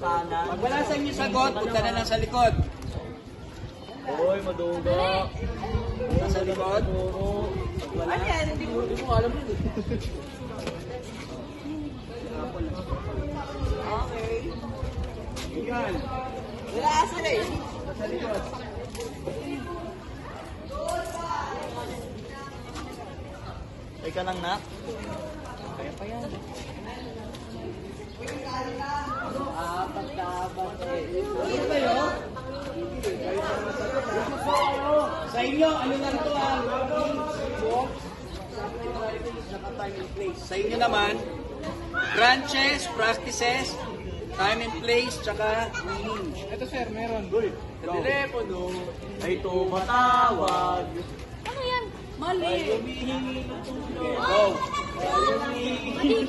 Pag wala sa inyo sagot, punta na lang sa likod. Hoy, maduga. Sa likod. Ano yan? Hindi ko alam yun. Okay. Yan. Wala asan eh. Sa likod. Teka lang na. Kaya pa yan. Ano kayo? Sa inyo, ano lang ito ang time and place. Sa inyo naman, branches, practices, time and place, tsaka meaning. Ito sir, meron. Sa telepono ay tumatawag. Ano yan? Mali. Ay humihingi ng tulong. Go. Mali.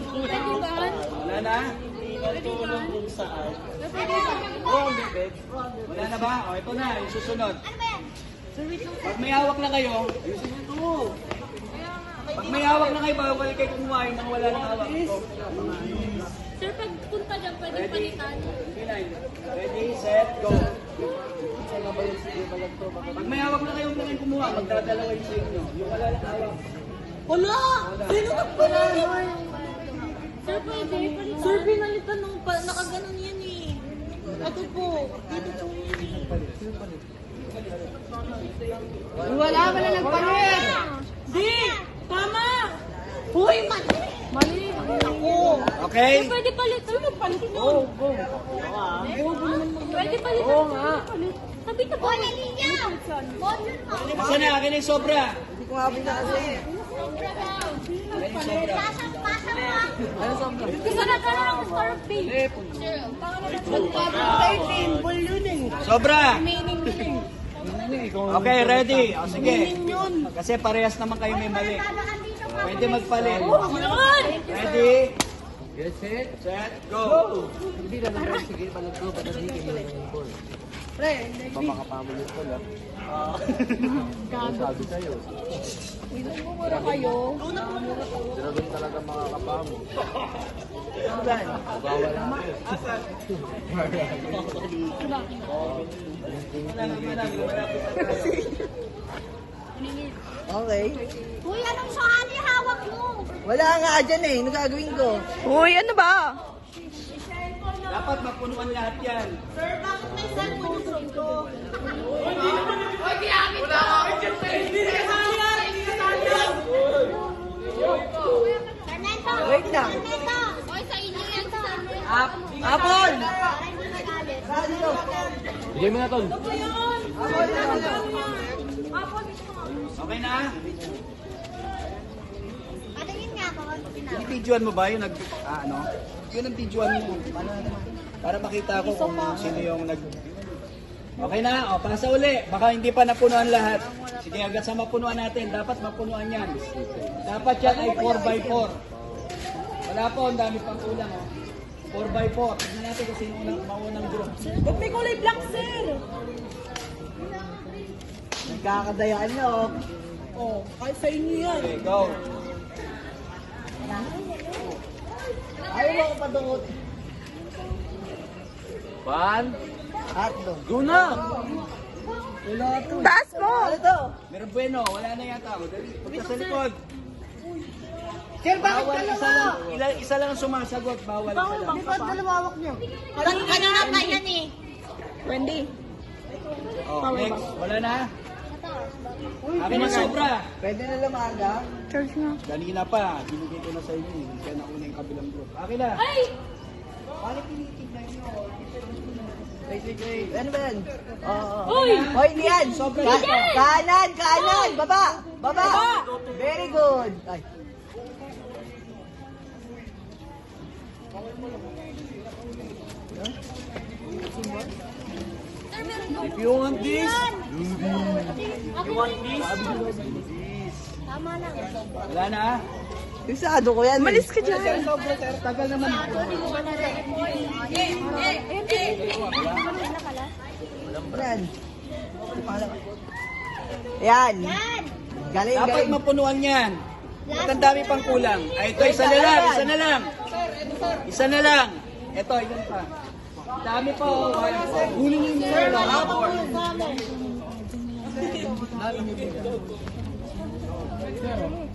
Pwede ba? Wala na? Humihingi ng tulong kung saan. Pwede ba? Wrong, Bibet. Wala na ba? O, ito na, yung susunod. Ano ba yan? Sir, wait lang. Pag may hawak na kayo, ayusin nyo ito. Pag may hawak na kayo, bawal kayo kumuhain nang wala ng hawak. Go. Sir, pag punta dyan, pwede palitan. Ready, set, go. Pag may hawak na kayo, huwag na kayong kumuha. Magdadalawa yung sa inyo. Yung wala ng hawak. Wala! Sino ka pala? Sir, pwede palitan. Sir, pinalitan nung nakaganon yan eh. Ito po. Dito po yan eh. Wala nagpalit. Di! Tama! Hoy, mali! Mali! Ako! Okay? Sir, pwede palitan. Sir, magpalit yun. Pwede palitan. Oo nga. Sabi na po. Wala linya! Kasi na, akin yung sobra. Hindi ko habi na kasi. Akin yung sobra. Ano sombra? Gusto na ka lang sa B. Sir, Mag-13, bulun eh. Sobra! meaning yun. Okay, ready. O, sige. Kasi parehas naman kayo may mali. Pwede magpalit. Yun! Ready, Get set. set, go. Hindi na lang sige, balag ko, balag hindi mo lang yung ball. Pre, Papakapamulit ko lang. Sabi sa'yo. mura kayo. Sinabi talaga makakapamo. Saan? Bawal naman. Okay. Uy, anong saan hawak mo? Wala nga dyan eh. Ano gagawin ko? Uy, ano ba? Dapat mapunuan lahat yan. Sir, bakit may cellphone yung room ko? Fernando! Wait lang. Fernando! Oy, sa inyo yan sa Apple! Parang mo nagalit. Bigay mo na, Tol. Okay na? Patingin nga ako. Binibidyoan mo ba yung ano? Yun ang videoan mo. Para makita ko kung sino yung Okay na, o, pasa uli. Baka hindi pa napunuan lahat. Sige, agad sa mapunuan natin. Dapat mapunuan yan. Dapat yan ay 4x4. Wala po, ang dami pang kulang. 4x4. Tignan natin kung sino unang maunang group. Ba't may kulay black, sir? Nagkakadayaan nyo. Oh, kahit sa inyo yan. Okay, go. Ayaw mo ako padungot. Pan. Tatlo. Go na! Wala to. Taas mo! Ano to? Meron bueno, wala na yata. O, dali, punta sa likod. Sir, bakit Bawal isa dalawa? lang, isa lang ang sumasagot. Bawal isa lang. Di ba dalawawak nyo? Kanina pa yan eh. Wendy. Oh, next. Wala na? Akin na sobra. Pwede na lumaga? Charge na. Kanina pa, binigay ko na sa inyo. Kaya nauna yung kabilang group. Akin na. Ay! Paano tinitignan nyo? Ano ba yan? Oo. Uy! Hoy, hindi yan. Kanan, kanan. Baba. Baba. Very good. Ay. If you want this, You want this? Tama lang. wala na. Isado ko yan. Malis ka dyan. Sobra, sir. Tagal naman. Yan. Yan. Yan! Galing, Dapat galing. mapunuan yan. Ba't ang dami pang kulang? Ay, ito, isa na lang, isa na lang. Isa na lang. Ito, ilan pa? Dami po. Huli niyo yung Sir, wala pa po sa amin.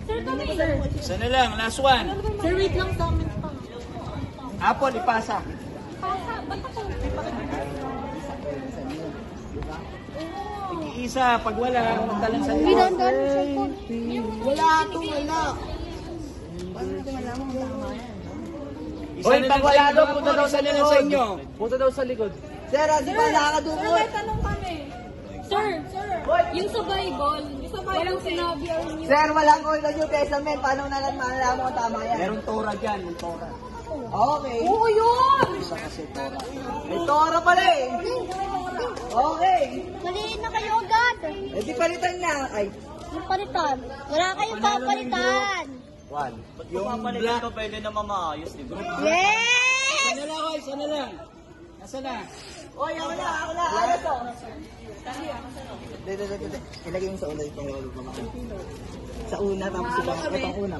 Sir, kami. Sir. Isa na lang, last one. Sir, wait lang sa amin pa. Apple, ipasa. Pasa, ba't ako? Isa, pag wala, talang sa iyo. Wala to, wala. Isa na lang sa inyo. Punta daw sa likod. Sa inyo. Punta daw sa likod. Sir, di ba nakakadukot? May tanong kami. Sir, yung sa Bible, walang sinabi or new. Sir, walang Old New Testament. Paano na lang malalaman kung tama yan? Meron Torah dyan, yung Torah. Okay. Oo, yun! Isa kasi Torah. May Torah pala eh. Okay. Maliin na kayo agad. Eh di palitan na. Ay. Yung palitan. Wala kayong papalitan. One. Yung Papalit black. ito pwede na mamaayos, di ba? Yes! Isa na lang, isa na lang. Nasa na? Oy, ako na. Ano to? Dede. Ilagay mo sa una itong sa una, tapos itong una.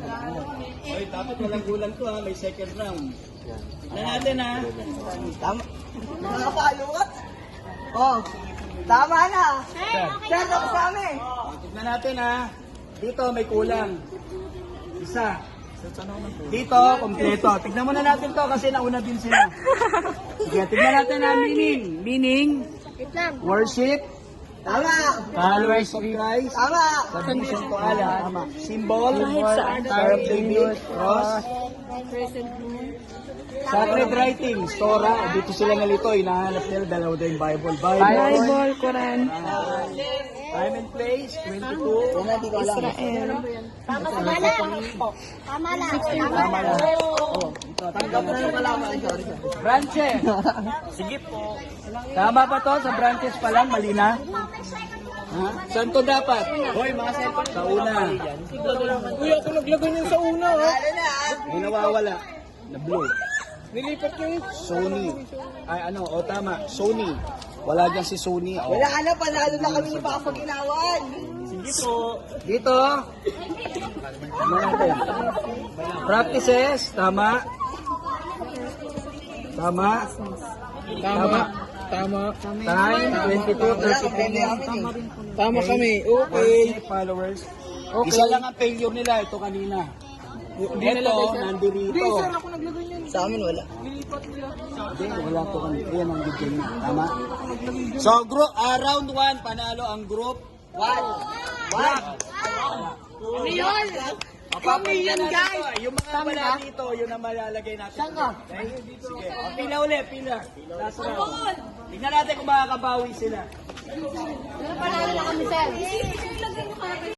Oy, dapat walang gulang to ha. May second round. Tignan natin ha. Tama. Nakapalungat. Oh. Tama na. Sir, tapos kami. Tignan natin ha. Dito may kulang. Isa. Dito, kompleto. Tignan muna natin to kasi nauna din sila. Sige, tignan natin ha. Meaning, worship, Tama. followers of Christ, Tama. submission to Allah. Tama. Symbol, Star of David, cross, sacred writings, Torah. Dito sila nalito. Hinahanap nila dalawa daw yung Bible. Bible, Quran. Time and place, 22. Israel. Tama na. Tama na. Tama lang. Tanggap na yung kalaman. Sorry. Branches. Sige po. Tama ba to? Sa branches pa lang, mali na? Ha? Saan to dapat? Hoy, mga cellphone. Sa una. Uy, ako naglagay niyan sa una, ha? Lalo na. May nawawala. Na blue. Nilipat niyo Sony. Ay, ano? O, tama. Sony. Wala dyan si Sony. O. Wala na, panalo na kami ni Papa Ginawan. Sige po. Dito. Ano natin? Practices. Tama. Tama. Tama. Tama. Time, 22, Wala, kapende 30. kami eh. Tama kami. Okay. Followers. Isa lang ang failure nila. Ito kanina. Ito, nandirito. Sa amin wala. Hindi, wala to kanina. Yan ang bigyan niya. Tama? So, round 1, panalo ang group. One. Ano yun? Kami yan, guys! Yung mga pala dito, yun ang malalagay natin. Saan ka? Sige. O, pila ulit, pila. Last round. Tingnan natin kung makakabawi sila. Panalo na kami, sir.